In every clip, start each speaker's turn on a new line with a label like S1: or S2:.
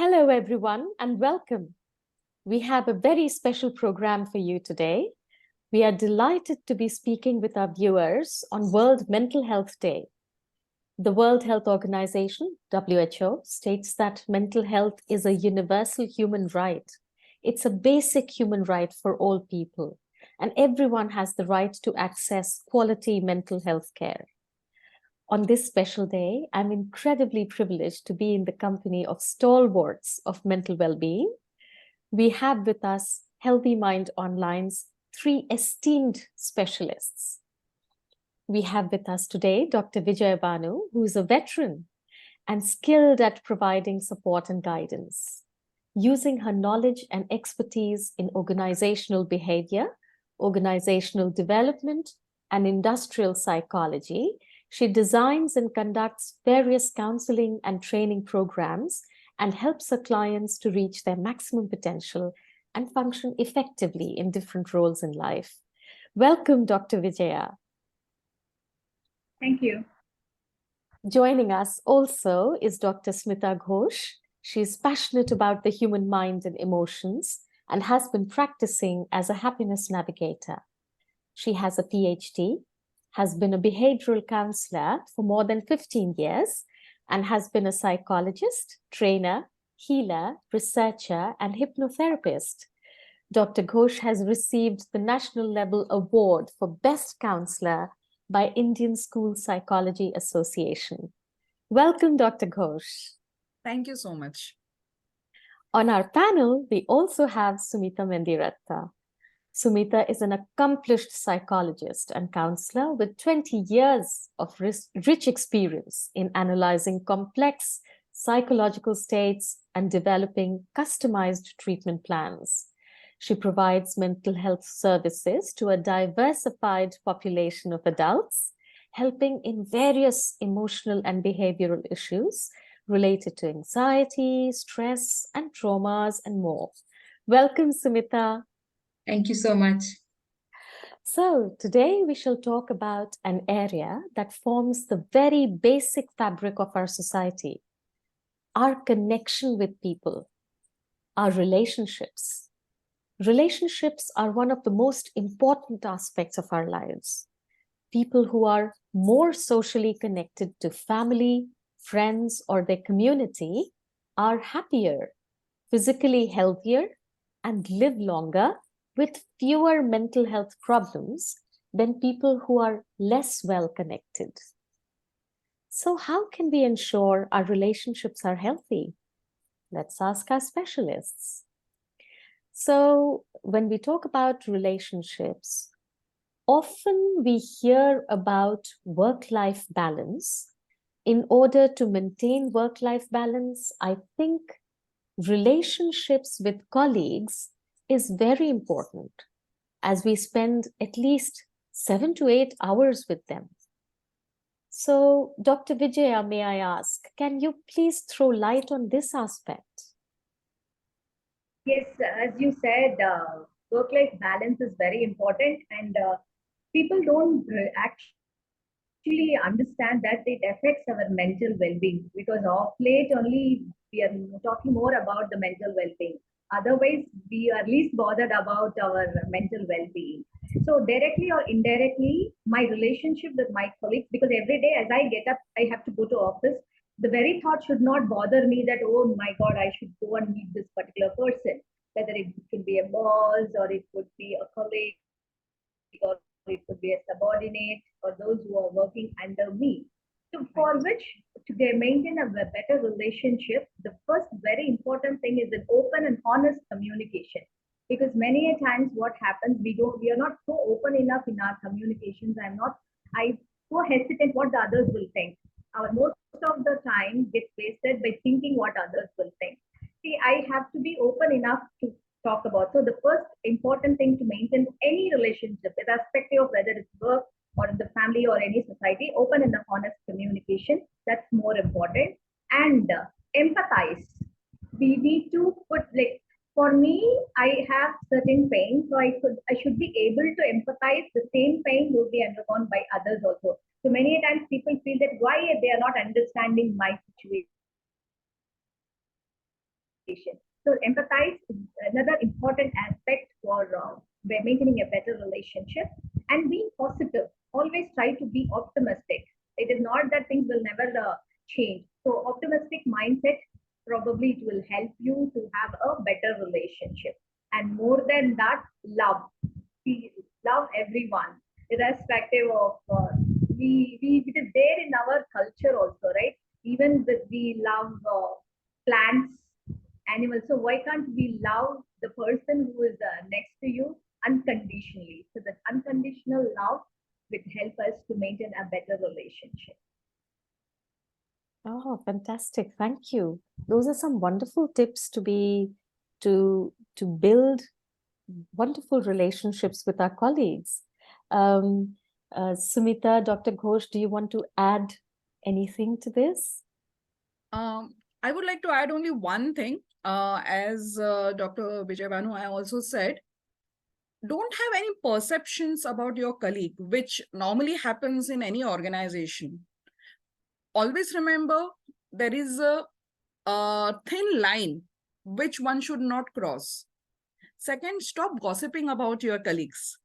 S1: Hello, everyone, and welcome. We have a very special program for you today. We are delighted to be speaking with our viewers on World Mental Health Day. The World Health Organization, WHO, states that mental health is a universal human right. It's a basic human right for all people, and everyone has the right to access quality mental health care. On this special day, I'm incredibly privileged to be in the company of stalwarts of mental well-being. We have with us Healthy Mind Online's three esteemed specialists. We have with us today Dr. Vijaya Banu, who is a veteran and skilled at providing support and guidance. Using her knowledge and expertise in organizational behavior, organizational development, and industrial psychology, she designs and conducts various counseling and training programs and helps her clients to reach their maximum potential and function effectively in different roles in life. Welcome, Dr. Vijaya.
S2: Thank you.
S1: Joining us also is Dr. Smita Ghosh. She's passionate about the human mind and emotions and has been practicing as a happiness navigator. She has a PhD, has been a behavioral counselor for more than 15 years, and has been a psychologist, trainer, healer, researcher, and hypnotherapist. Dr. Ghosh has received the national level award for Best Counselor by Indian School Psychology Association. Welcome, Dr. Ghosh.
S3: Thank you so much.
S1: On our panel, we also have Sumita Mendiratta. Sumita is an accomplished psychologist and counselor with 20 years of rich experience in analyzing complex psychological states and developing customized treatment plans. She provides mental health services to a diversified population of adults, helping in various emotional and behavioral issues related to anxiety, stress, and traumas, and more. Welcome, Sumita.
S4: Thank you so much.
S1: So today we shall talk about an area that forms the very basic fabric of our society, our connection with people, our relationships. Relationships are one of the most important aspects of our lives. People who are more socially connected to family, friends, or their community are happier, physically healthier, and live longer with fewer mental health problems than people who are less well connected. So how can we ensure our relationships are healthy? Let's ask our specialists. So when we talk about relationships, often we hear about work-life balance. In order to maintain work-life balance, I think relationships with colleagues is very important, as we spend at least 7 to 8 hours with them. So, Dr. Vijaya, may I ask, can you please throw light on this aspect?
S2: Yes, as you said, work-life balance is very important, and people don't actually understand that it affects our mental well-being, because of late only we are talking more about the mental well-being. Otherwise, we are least bothered about our mental well-being. So directly or indirectly, my relationship with my colleagues, because every day as I get up, I have to go to office. The very thought should not bother me that, oh my God, I should go and meet this particular person, whether it could be a boss or it could be a colleague or it could be a subordinate or those who are working under me. So for which to maintain a better relationship, the first very important thing is an open and honest communication. Because many a times what happens, we are not so open enough in our communications. I so hesitant what the others will think. Our most of the time gets wasted by thinking what others will think. See, I have to be open enough to talk about. So the first important thing to maintain any relationship, irrespective of whether it's work or in the family or any society, open and honest communication. That's more important. And empathize. We need to put, like, for me, I have certain pain, so I should be able to empathize. The same pain will be undergone by others also. So many times people feel that why they are not understanding my situation. conversation. So empathize is another important aspect for maintaining a better relationship, and being positive. Always try to be optimistic. It is not that things will never change. So optimistic mindset, probably it will help you to have a better relationship. And more than that, love. Love everyone, irrespective of it is there in our culture also, right? Even with we love plants, animals. So why can't we love the person who is next to you unconditionally? So that unconditional love will help us to maintain a better relationship.
S1: Oh, fantastic. Thank you. Those are some wonderful tips to build wonderful relationships with our colleagues. Sumita, Dr. Ghosh, do you want to add anything to this?
S3: I would like to add only one thing. As Dr. Vijay Bhanu, I also said, don't have any perceptions about your colleague, which normally happens in any organization. Always remember there is a thin line which one should not cross. Second, stop gossiping about your colleagues.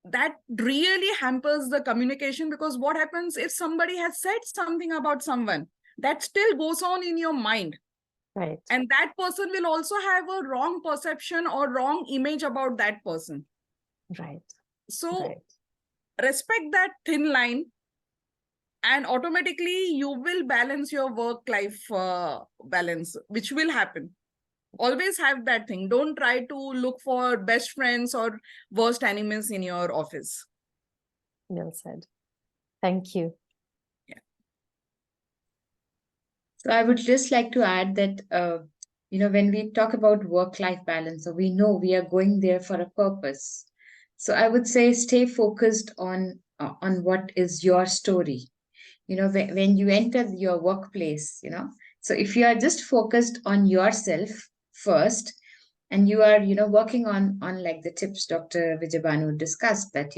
S3: That really hampers the communication, because what happens if somebody has said something about someone that still goes on in your mind,
S1: Right.
S3: and that person will also have a wrong perception or wrong image about that person.
S1: Right.
S3: So
S1: Right.
S3: respect that thin line, and automatically you will balance your work-life balance, which will happen. Always have that thing. Don't try to look for best friends or worst enemies in your office.
S1: Well said. Thank you.
S4: So I would just like to add that, when we talk about work-life balance, so we know we are going there for a purpose. So I would say stay focused on what is your story. When you enter your workplace, so if you are just focused on yourself first, and you are, working on like the tips Dr. Vijabanu discussed, that,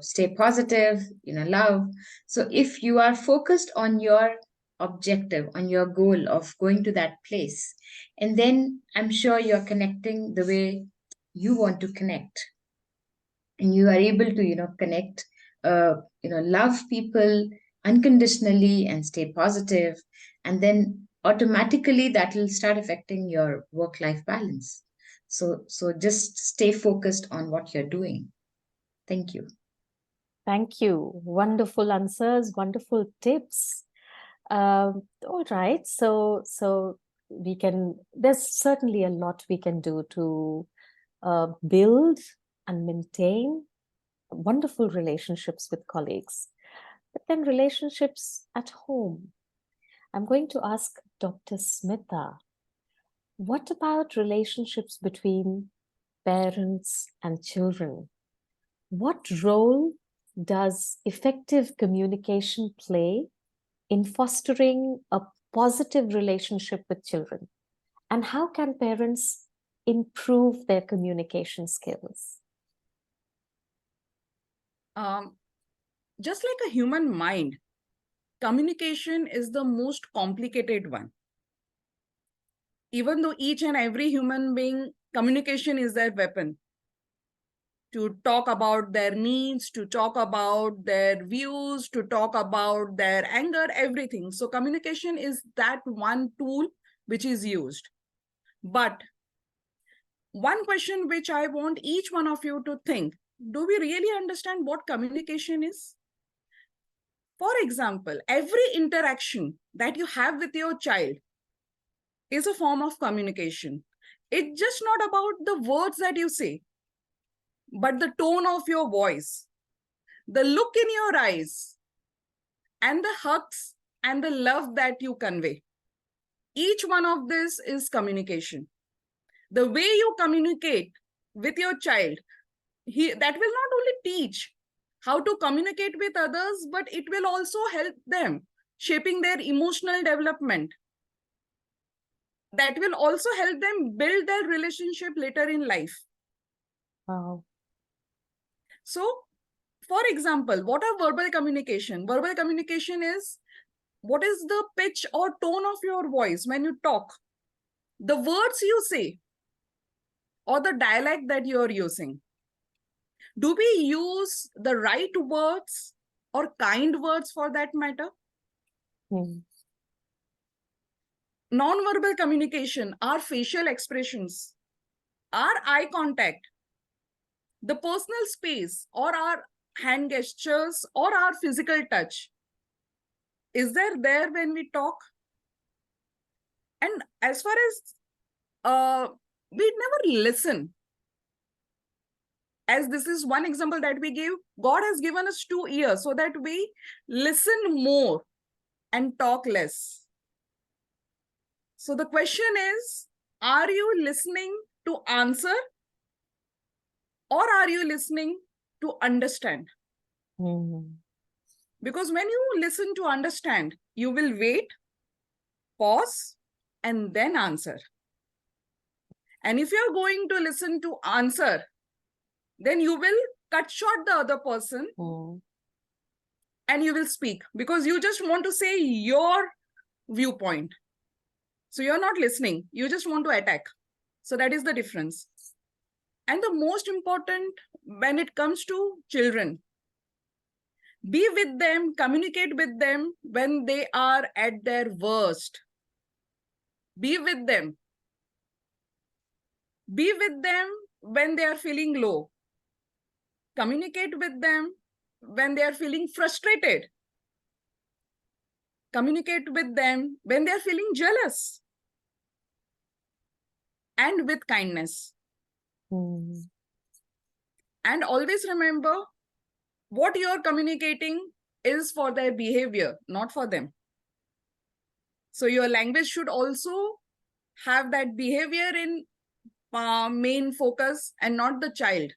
S4: stay positive, love. So if you are focused on your objective, on your goal of going to that place, and then I'm sure you're connecting the way you want to connect, and you are able to, connect, love people unconditionally and stay positive, and then automatically that will start affecting your work life balance. So just stay focused on what you're doing. Thank you.
S1: Thank you. Wonderful answers, wonderful tips. All right. So there's certainly a lot we can do to build and maintain wonderful relationships with colleagues. But then relationships at home. I'm going to ask Dr. Smita, what about relationships between parents and children? What role does effective communication play in fostering a positive relationship with children? And how can parents improve their communication skills?
S3: Just like a human mind, communication is the most complicated one. Even though each and every human being, communication is their weapon to talk about their needs, to talk about their views, to talk about their anger, everything. So communication is that one tool which is used. But one question which I want each one of you to think, do we really understand what communication is? For example, every interaction that you have with your child is a form of communication. It's just not about the words that you say, but the tone of your voice, the look in your eyes, and the hugs and the love that you convey. Each one of this is communication. The way you communicate with your child, that will not only teach how to communicate with others, but it will also help them shaping their emotional development. That will also help them build their relationship later in life.
S1: Wow.
S3: So, for example, what are verbal communication? Verbal communication is What is the pitch or tone of your voice when you talk? The words you say or the dialect that you're using. Do we use the right words or kind words for that matter?
S1: Hmm.
S3: Non-verbal communication, our facial expressions, our eye contact, the personal space or our hand gestures or our physical touch. Is there when we talk? And as far as we never listen. As this is one example that we gave, God has given us 2 ears so that we listen more and talk less. So the question is, are you listening to answer or are you listening to understand?
S1: Hmm.
S3: Because when you listen to understand, you will wait, pause, and then answer. And if you're going to listen to answer, then you will cut short the other person
S1: Hmm.
S3: and you will speak because you just want to say your viewpoint. So you're not listening, you just want to attack. So that is the difference. And the most important when it comes to children, be with them, communicate with them when they are at their worst. Be with them. Be with them when they are feeling low. Communicate with them when they are feeling frustrated. Communicate with them when they are feeling jealous. And with kindness.
S1: Hmm.
S3: And always remember, what you are communicating is for their behavior, not for them. So your language should also have that behavior in main focus and not the child.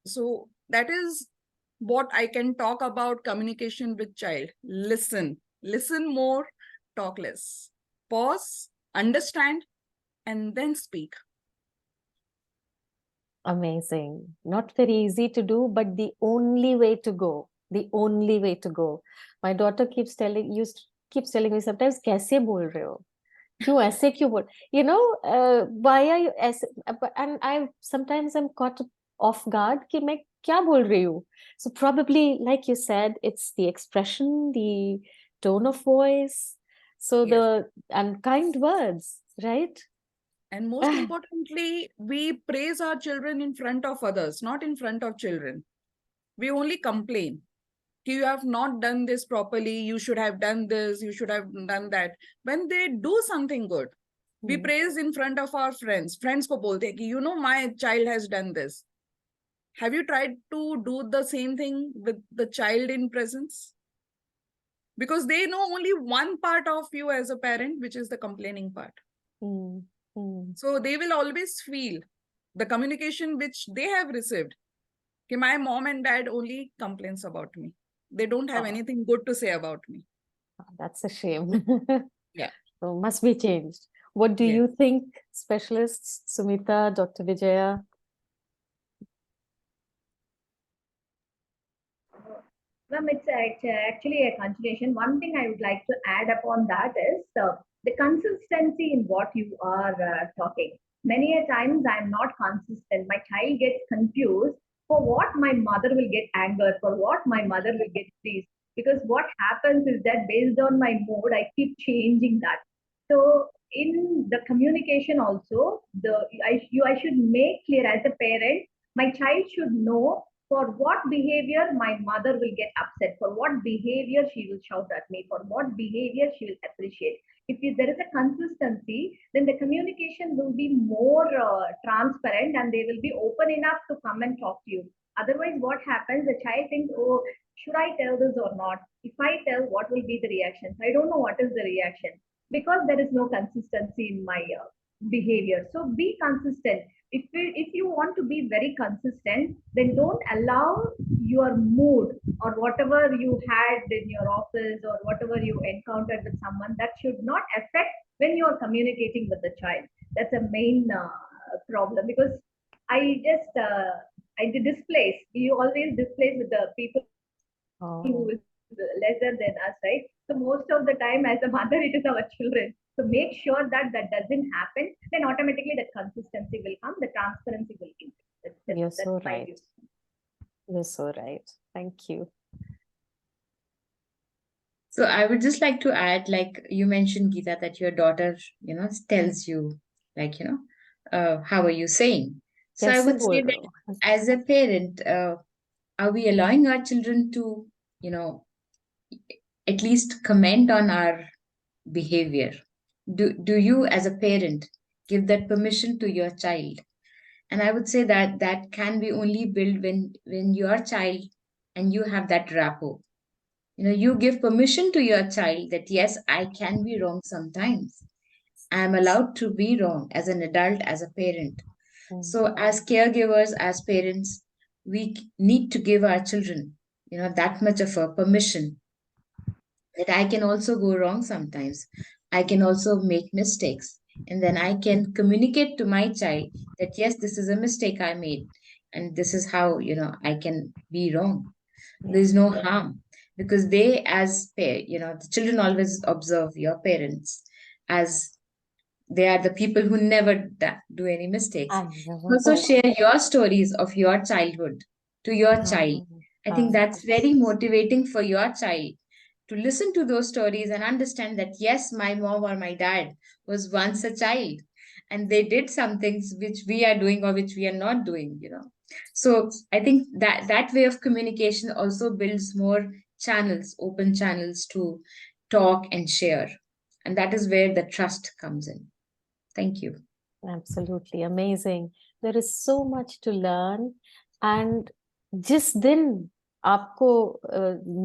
S3: So that is what I can talk about communication with child. Listen more, talk less. Pause, understand, and then speak.
S1: Amazing. Not very easy to do, but the only way to go. The only way to go. My daughter keeps telling me sometimes, "कैसे बोल रहे हो? क्यों ऐसे क्यों बोल?" You know, why are you ऐसे? And I sometimes I'm caught off guard कि मैं क्या बोल रही हूँ? So probably, like you said, it's the expression, the tone of voice, so
S3: Yes.
S1: and kind words, right?
S3: And most importantly, we praise our children in front of others, not in front of children. We only complain. You have not done this properly, you should have done this, you should have done that. When they do something good, we
S1: Hmm.
S3: praise in front of our friends. Friends ko bolte ki, you know, my child has done this. Have you tried to do the same thing with the child in presence? Because they know only one part of you as a parent, which is the complaining part.
S1: Hmm. Hmm.
S3: So they will always feel the communication which they have received. Okay, my mom and dad only complains about me. They don't have
S1: Oh,
S3: anything good to say about me.
S1: that's a shame.
S3: Yeah.
S1: So must be changed. What do
S3: Yes.
S1: you think, specialists, Sumita, Dr. Vijaya?
S2: Well, it's actually a continuation. One thing I would like to add upon that is the consistency in what you are talking. Many a times I'm not consistent. My child gets confused for what my mother will get angered, for what my mother will get pleased. Because what happens is that based on my mood, I keep changing that. So in the communication also, I should make clear as a parent, my child should know for what behavior my mother will get upset, for what behavior she will shout at me, for what behavior she will appreciate. If there is a consistency, then the communication will be more transparent and they will be open enough to come and talk to you. Otherwise, what happens? The child thinks, oh, should I tell this or not? If I tell, what will be the reaction? I don't know what is the reaction because there is no consistency in my behavior. So be consistent. If you want to be very consistent, then don't allow your mood or whatever you had in your office or whatever you encountered with someone, that should not affect when you are communicating with the child. That's a main problem, because I just I displace, you always displace with the people
S1: Oh,
S2: is lesser than us, right? So most of the time, as a mother, it is our children. So make sure that that doesn't happen. Then automatically that consistency will come. The transparency will increase.
S1: you're
S2: That's
S1: so
S2: my
S1: right.
S2: view.
S1: You're so right. Thank you.
S4: So I would just like to add, like you mentioned, Geeta, that your daughter, tells you, like, how are you saying? So I
S1: कैसे
S4: would
S1: बोल
S4: say
S1: रहे
S4: that
S1: हो?
S4: as a parent, are we allowing our children to, you know, at least comment on our behavior? Do you as a parent give that permission to your child? And I would say that that can be only built when your child and you have that rapport. You give permission to your child that yes, I can be wrong sometimes. I'm allowed to be wrong as an adult, as a parent.
S1: Mm,
S4: So as caregivers, as parents, we need to give our children that much of a permission that I can also go wrong sometimes. I can also make mistakes. And then I can communicate to my child that, yes, this is a mistake I made. And this is how, I can be wrong.
S1: yeah.
S4: There's no harm because they, as the children always observe your parents as they are the people who never do any mistakes.
S1: I never.
S4: Also, share your stories of your childhood to your child.
S1: Oh,
S4: I think that's very motivating for your child to listen to those stories and understand that yes, my mom or my dad was once a child and they did some things which we are doing or which we are not doing. So I think that way of communication also builds more channels, open channels to talk and share, and that is where the trust comes in. Thank you.
S1: absolutely amazing. There is so much to learn, and जिस दिन आपको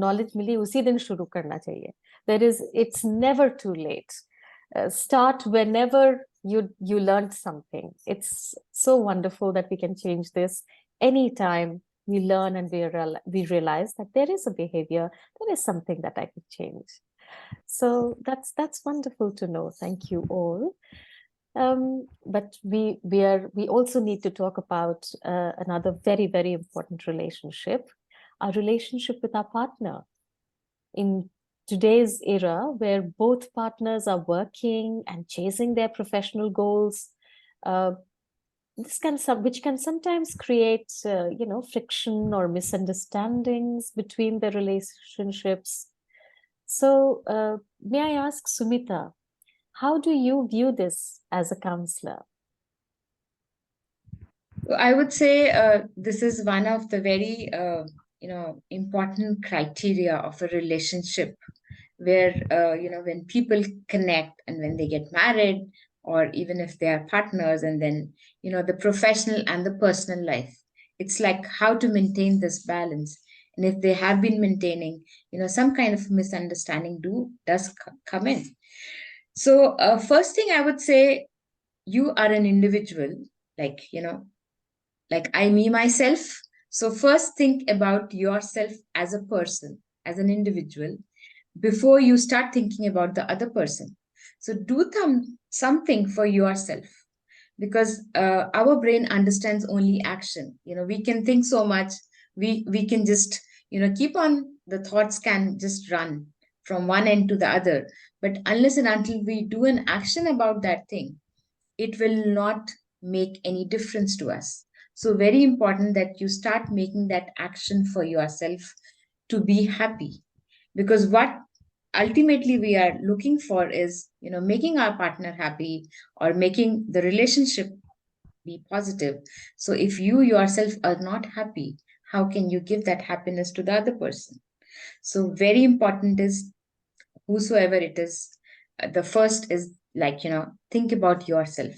S1: knowledge मिली उसी दिन शुरू करना चाहिए. It's never too late. Start whenever you learned something. It's so wonderful that we can change this anytime we learn and we realize that there is a behavior, there is something that I could change. So that's wonderful to know. Thank you all. But we also need to talk about another very, very important relationship, our relationship with our partner. In today's era, where both partners are working and chasing their professional goals, which can sometimes create friction or misunderstandings between the relationships. So may I ask Sumita, how do you view this as a counselor?
S4: I would say this is one of the very important criteria of a relationship where when people connect and when they get married or even if they are partners, and then the professional and the personal life, it's like how to maintain this balance. And if they have been maintaining, some kind of misunderstanding does come in. So first thing I would say, you are an individual, like like I, me, myself. So first think about yourself as a person, as an individual, before you start thinking about the other person. So do something for yourself, because our brain understands only action. We can think so much, we can just keep on, the thoughts can just run from one end to the other, but unless and until we do an action about that thing, it will not make any difference to us. So very important that you start making that action for yourself to be happy, because what ultimately we are looking for is making our partner happy or making the relationship be positive. So if you yourself are not happy, how can you give that happiness to the other person? So very important is, whosoever it is, the first is like think about yourself,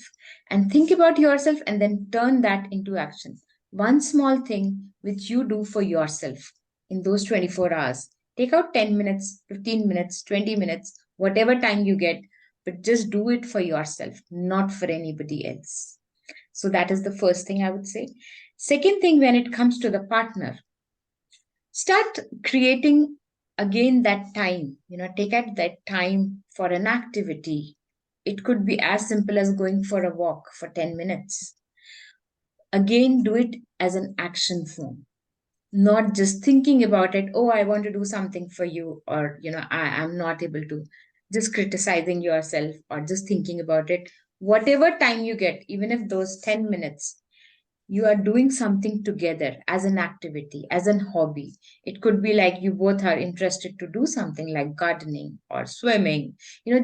S4: and think about yourself and then turn that into action. One small thing which you do for yourself in those 24 hours, take out 10 minutes, 15 minutes, 20 minutes, whatever time you get, but just do it for yourself, not for anybody else. So that is the first thing I would say. Second thing, when it comes to the partner, start creating again that time. Take out that time for an activity. It could be as simple as going for a walk for 10 minutes. Again, do it as an action form. not just thinking about it, oh, I want to do something for you, or I'm not able to, just criticizing yourself or just thinking about it. Whatever time you get, even if those 10 minutes, you are doing something together as an activity, as an hobby. It could be like you both are interested to do something like gardening or swimming,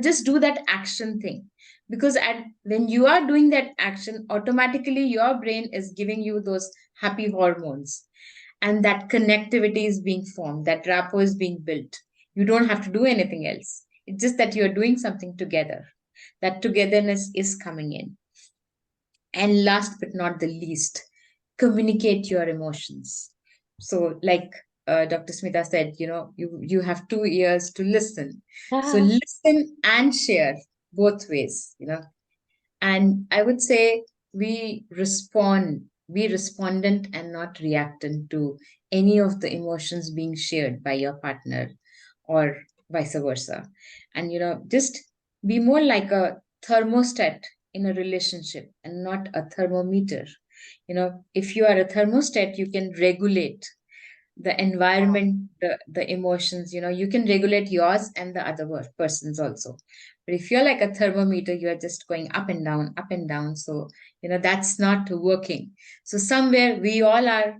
S4: just do that action thing. Because when you are doing that action, automatically your brain is giving you those happy hormones, and that connectivity is being formed, that rapport is being built. You don't have to do anything else. It's just that you're doing something together. That togetherness is coming in. And last but not the least, communicate your emotions. So, like Dr. Smita said, you have 2 ears to listen. So
S1: Ah,
S4: listen and share both ways, And I would say be respondent and not reactant to any of the emotions being shared by your partner or vice versa. And, just be more like a thermostat in a relationship and not a thermometer. If you are a thermostat, you can regulate the environment, the emotions, you can regulate yours and the other person's also. But if you're like a thermometer, you're just going up and down, up and down. So, that's not working. So somewhere we all are,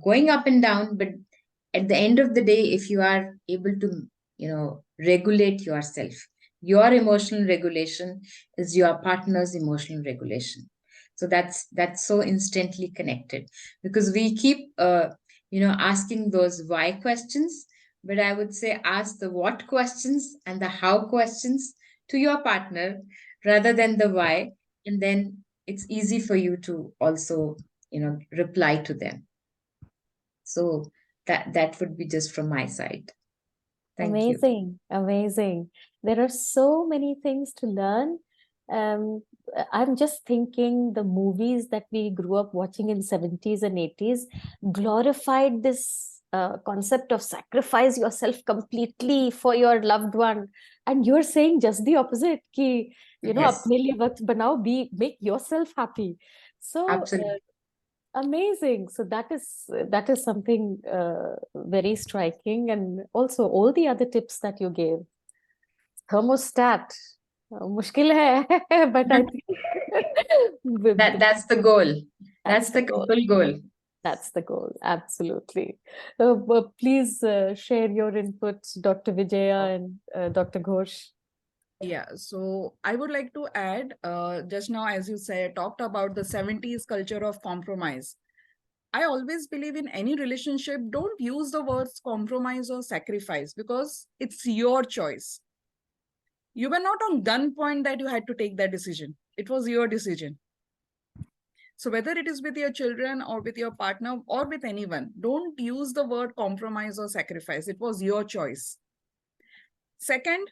S4: going up and down, but at the end of the day, if you are able to, regulate yourself, your emotional regulation is your partner's emotional regulation. So that's so instantly connected, because we keep asking those why questions, but I would say ask the what questions and the how questions to your partner rather than the why. And then it's easy for you to also, reply to them. So that would be just from my side. Thank you.
S1: amazing, amazing. There are so many things to learn. Um, I'm just thinking the movies that we grew up watching in 70s and 80s glorified this concept of sacrifice yourself completely for your loved one. And you're saying just the opposite, ki,
S4: Yes,
S1: apne liye waqt banao, make yourself happy. So
S4: absolutely.
S1: amazing. So that is something very striking, and also all the other tips that you gave. Thermostat, मुश्किल है, but I think
S4: That's the goal.
S1: that's
S4: That's
S1: the
S4: the
S1: goal.
S4: couple goal.
S1: That's the goal. Absolutely. But please share your inputs, Dr. Vijaya and Dr. Ghosh.
S3: Yeah, so I would like to add, just now, as you said, talked about the 70s culture of compromise. I always believe in any relationship, don't use the words compromise or sacrifice because it's your choice. You were not on gunpoint that you had to take that decision. It was your decision. So whether it is with your children or with your partner or with anyone, don't use the word compromise or sacrifice. It was your choice. Second,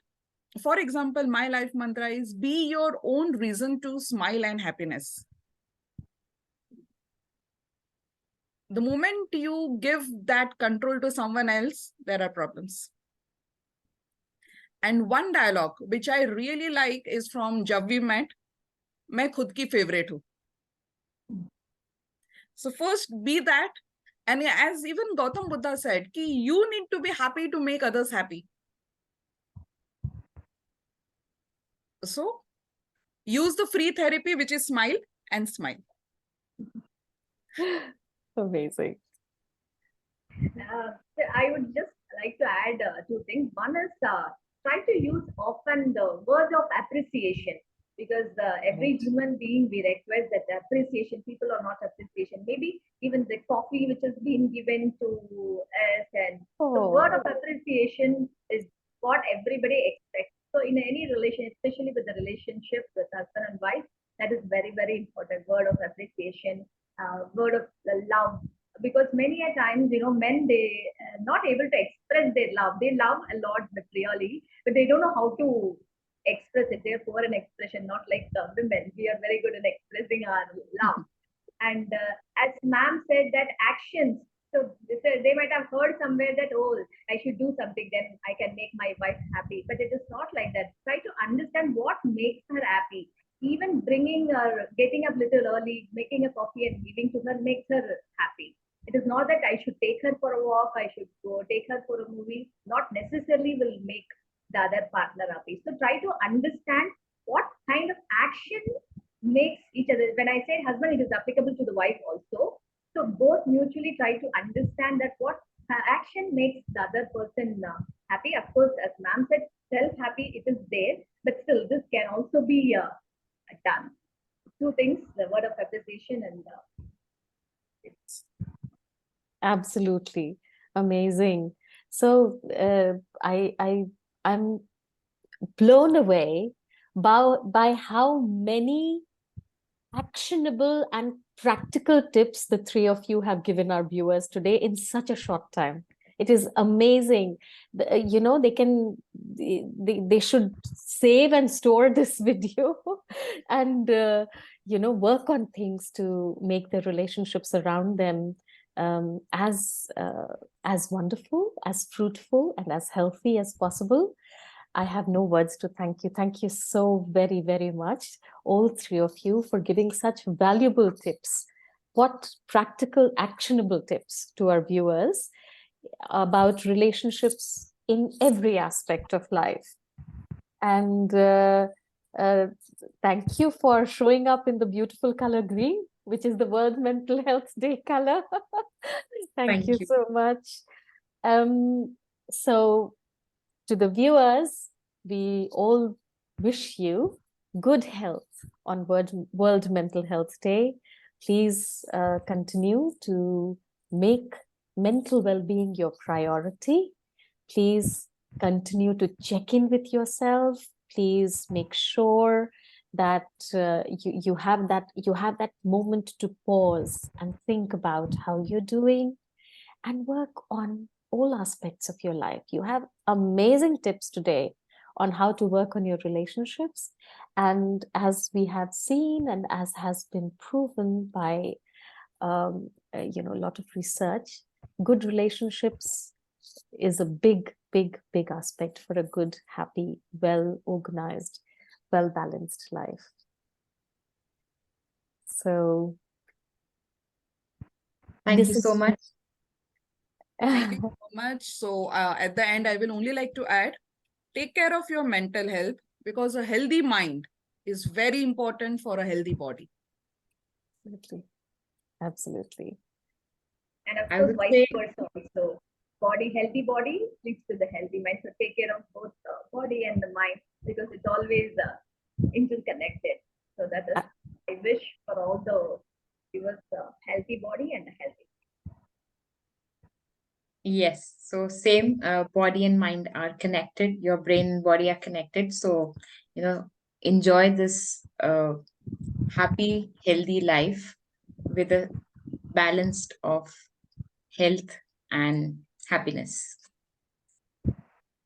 S3: for example, my life mantra is be your own reason to smile and happiness. The moment you give that control to someone else, there are problems. And one dialogue which I really like is from Jab We Met, मैं खुद की favorite हूँ. So first be that, and as even Gautam Buddha said, कि you need to be happy to make others happy. So use the free therapy, which is smile and smile.
S1: Amazing.
S2: So I would just like to add two things. One is try to use often the word of appreciation, because every human being, we request that appreciation. People are not appreciation. Maybe even the coffee which has been given to us, and the word of appreciation is what everybody expects. So in any relation, especially with the relationship with husband and wife, that is very, very important. Word of appreciation, word of love, because many a times, men, they not able to express their love. They love a lot materially, but they don't know how to express it. They're poor in expression, not like the women. We are very good in expressing our love. And as ma'am said, that actions, so they might have heard somewhere that, oh, I should do something, then I can make my wife happy. But it is not like that. Try to understand what makes her happy. Even bringing her, getting up little early, making a coffee and giving to her makes her happy. It is not that I should take her for a walk, I should go take her for a movie, not necessarily will make the other partner happy. So try to understand what kind of action makes each other. When I say husband, it is applicable to the wife also. So both mutually try to understand that what action makes the other person happy. Of course, as ma'am said, self-happy, it is there, but still this can also be done. Two things, the word of appreciation and
S1: Absolutely amazing. So I'm blown away by how many actionable and practical tips the three of you have given our viewers today in such a short time. It is amazing. You know, they should save and store this video and you know, work on things to make the relationships around them as wonderful, as fruitful, and as healthy as possible. I have no words to thank you. Thank you so very, very much, all three of you, for giving such valuable tips. What practical, actionable tips to our viewers about relationships in every aspect of life. And thank you for showing up in the beautiful color green, which is the World Mental Health Day color. Thank you so much. So to the viewers, we all wish you good health on World Mental Health Day. Please continue to make mental well-being your priority. Please continue to check in with yourself. Please make sure that you have that moment to pause and think about how you're doing and work on all aspects of your life. You have amazing tips today on how to work on your relationships. And as we have seen, and as has been proven by you know, a lot of research, good relationships is a big aspect for a good, happy, well-organized, well-balanced life. So
S4: Thank you so much.
S3: Thank you so much. So at the end, I will only like to add, take care of your mental health, because a healthy mind is very important for a healthy body.
S1: Absolutely. Absolutely.
S2: And of
S4: I
S2: course,
S4: would
S2: vice
S4: say,
S2: versa also. Healthy body leads to the healthy mind. So take care of both the body and the mind, because it's always interconnected. So that is, I wish for all the viewers a healthy body and a healthy.
S4: yes, so same, body and mind are connected. Your brain and body are connected. So, you know, enjoy this happy, healthy life with a balanced of health and happiness.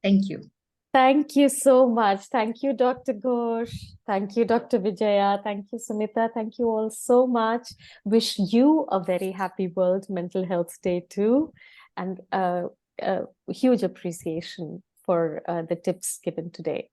S4: Thank you.
S1: Thank you so much. Thank you, Dr. Ghosh. Thank you, Dr. Vijaya. Thank you, Sumita. Thank you all so much. Wish you a very happy World Mental Health Day too. And a huge appreciation for the tips given today.